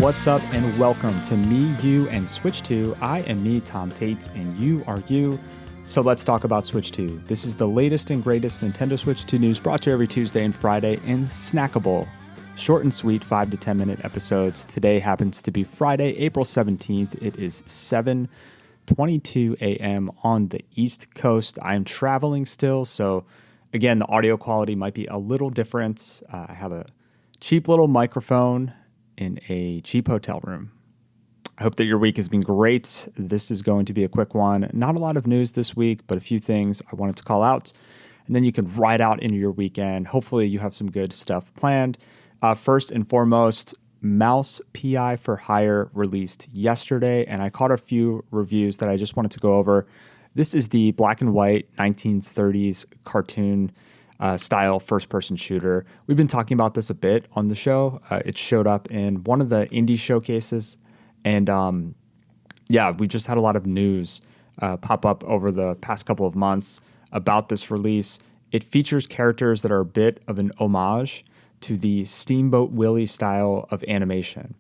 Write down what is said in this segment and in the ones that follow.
What's up, and welcome to Me, You, and Switch 2. I am me, Tom Tate, and you are you. So let's talk about Switch 2. This is the latest and greatest Nintendo Switch 2 news brought to you every Tuesday and Friday in snackable, short and sweet 5 to 10 minute episodes. Today happens to be Friday, April 17th. It is 7:22 a.m. on the East Coast. I am traveling still, so again, the audio quality might be a little different. I have a cheap little microphone in a cheap hotel room. I hope that your week has been great. This is going to be a quick one. Not a lot of news this week, but a few things I wanted to call out. And then you can ride out into your weekend. Hopefully you have some good stuff planned. First and foremost, Mouse PI for Hire released yesterday, and I caught a few reviews that I just wanted to go over. This is the black and white 1930s cartoon style first-person shooter. We've been talking about this a bit on the show. It showed up in one of the indie showcases, and we just had a lot of news pop up over the past couple of months about this release. It features characters that are a bit of an homage to the Steamboat Willie style of animation.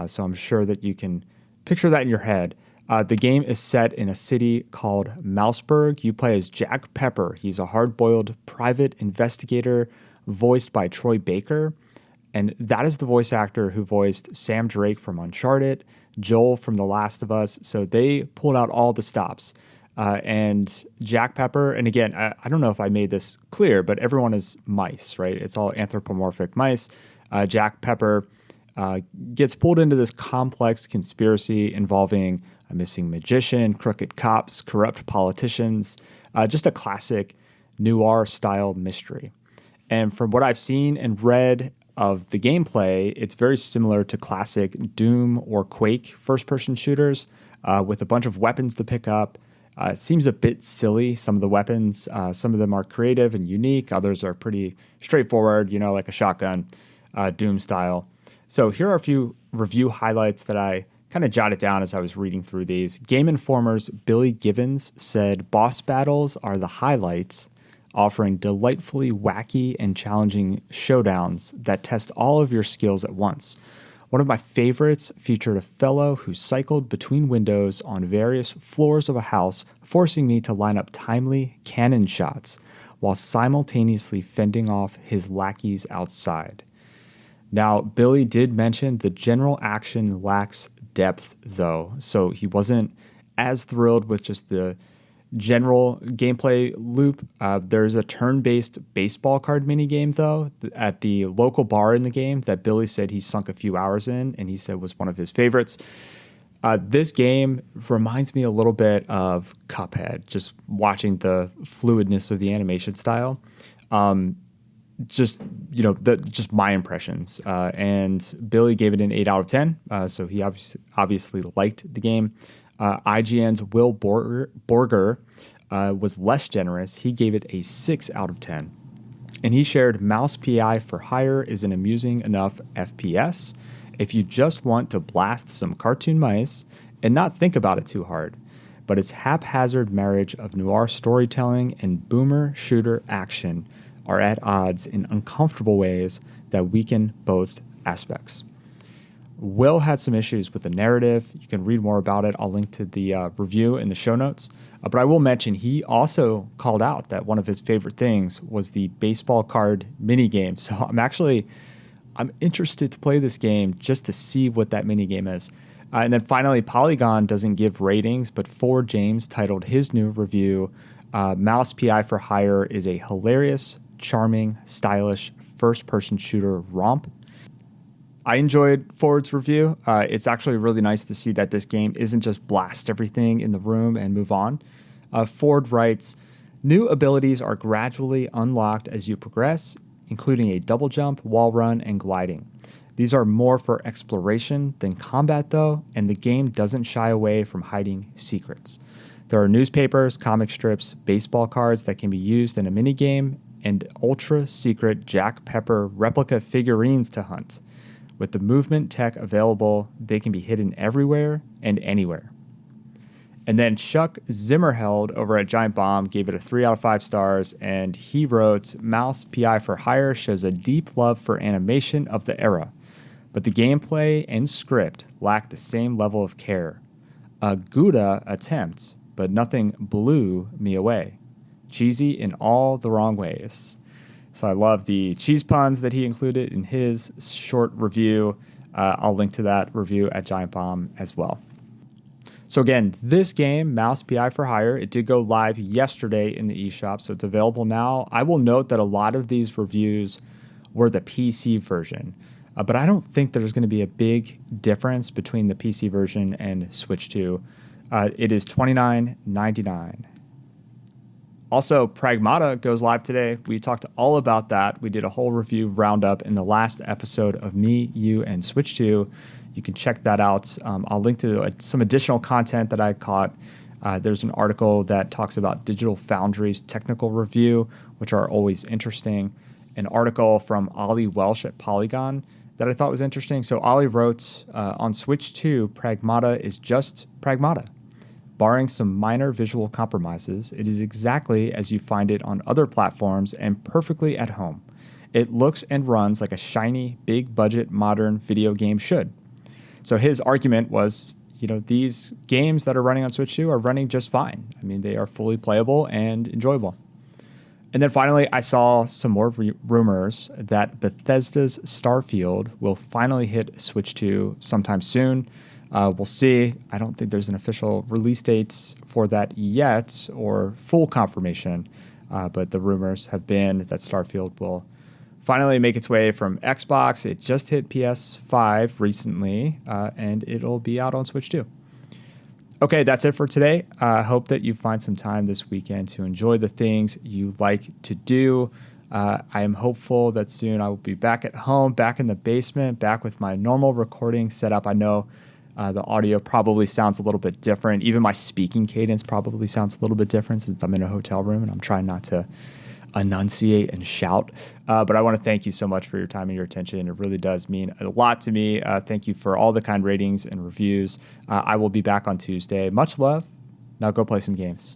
So I'm sure that you can picture that in your head. The game is set in a city called Mouseburg. You play as Jack Pepper. He's a hard-boiled private investigator voiced by Troy Baker. And that is the voice actor who voiced Sam Drake from Uncharted, Joel from The Last of Us. So they pulled out all the stops. And Jack Pepper, and again, I don't know if I made this clear, but everyone is mice, right? It's all anthropomorphic mice. Jack Pepper gets pulled into this complex conspiracy involving a missing magician, crooked cops, corrupt politicians, just a classic noir-style mystery. And from what I've seen and read of the gameplay, it's very similar to classic Doom or Quake first-person shooters with a bunch of weapons to pick up. It seems a bit silly, some of the weapons. Some of them are creative and unique. Others are pretty straightforward, like a shotgun, Doom style. So here are a few review highlights that I kind of jotted down as I was reading through these. Game Informer's Billy Gibbons said, boss battles are the highlights, offering delightfully wacky and challenging showdowns that test all of your skills at once. One of my favorites featured a fellow who cycled between windows on various floors of a house, forcing me to line up timely cannon shots while simultaneously fending off his lackeys outside. Now, Billy did mention the general action lacks depth, though, so he wasn't as thrilled with just the general gameplay loop. There's a turn-based baseball card minigame, though, at the local bar in the game that Billy said he sunk a few hours in, and he said was one of his favorites. This game reminds me a little bit of Cuphead, just watching the fluidness of the animation style. Just my impressions. And Billy gave it an 8 out of 10. So he obviously liked the game. IGN's Will Borger was less generous. He gave it a 6 out of 10. And he shared Mouse PI for Hire is an amusing enough FPS if you just want to blast some cartoon mice and not think about it too hard. But its haphazard marriage of noir storytelling and boomer shooter action are at odds in uncomfortable ways that weaken both aspects. Will had some issues with the narrative. You can read more about it. I'll link to the review in the show notes. But I will mention he also called out that one of his favorite things was the baseball card minigame. So I'm interested to play this game just to see what that minigame is. And then finally, Polygon doesn't give ratings, but Ford James titled his new review, Mouse PI for Hire is a hilarious, charming, stylish first-person shooter romp. I enjoyed Ford's review. It's actually really nice to see that this game isn't just blast everything in the room and move on. Ford writes, new abilities are gradually unlocked as you progress, including a double jump, wall run, and gliding. These are more for exploration than combat, though, and the game doesn't shy away from hiding secrets. There are newspapers, comic strips, baseball cards that can be used in a minigame, and ultra-secret Jack Pepper replica figurines to hunt. With the movement tech available, they can be hidden everywhere and anywhere. And then Chuck Zimmerheld over at Giant Bomb gave it a 3 out of 5 stars, and he wrote, Mouse PI for Hire shows a deep love for animation of the era. but the gameplay and script lack the same level of care. A Gouda attempt, but nothing blew me away. Cheesy in all the wrong ways. So I love the cheese puns that he included in his short review. I'll link to that review at Giant Bomb as well. So again, this game, Mouse PI for Hire, it did go live yesterday in the eShop, so it's available now. I will note that a lot of these reviews were the PC version, but I don't think there's going to be a big difference between the PC version and Switch 2. It is $29.99. Also, Pragmata goes live today. We talked all about that. We did a whole review roundup in the last episode of Me, You, and Switch 2. You can check that out. I'll link to some additional content that I caught. There's an article that talks about Digital Foundry's technical review, which are always interesting. An article from Ollie Welsh at Polygon that I thought was interesting. So Ollie wrote, on Switch 2, Pragmata is just Pragmata. Barring some minor visual compromises, it is exactly as you find it on other platforms and perfectly at home. It looks and runs like a shiny, big-budget, modern video game should. So his argument was, these games that are running on Switch 2 are running just fine. I mean, they are fully playable and enjoyable. And then finally, I saw some more rumors that Bethesda's Starfield will finally hit Switch 2 sometime soon. We'll see. I don't think there's an official release date for that yet or full confirmation, but the rumors have been that Starfield will finally make its way from Xbox. It just hit PS5 recently, and it'll be out on Switch 2. Okay, that's it for today. I hope that you find some time this weekend to enjoy the things you like to do. I am hopeful that soon I will be back at home, back in the basement, back with my normal recording setup. I know the audio probably sounds a little bit different. Even my speaking cadence probably sounds a little bit different since I'm in a hotel room and I'm trying not to enunciate and shout. But I want to thank you so much for your time and your attention. It really does mean a lot to me. Thank you for all the kind ratings and reviews. I will be back on Tuesday. Much love. Now go play some games.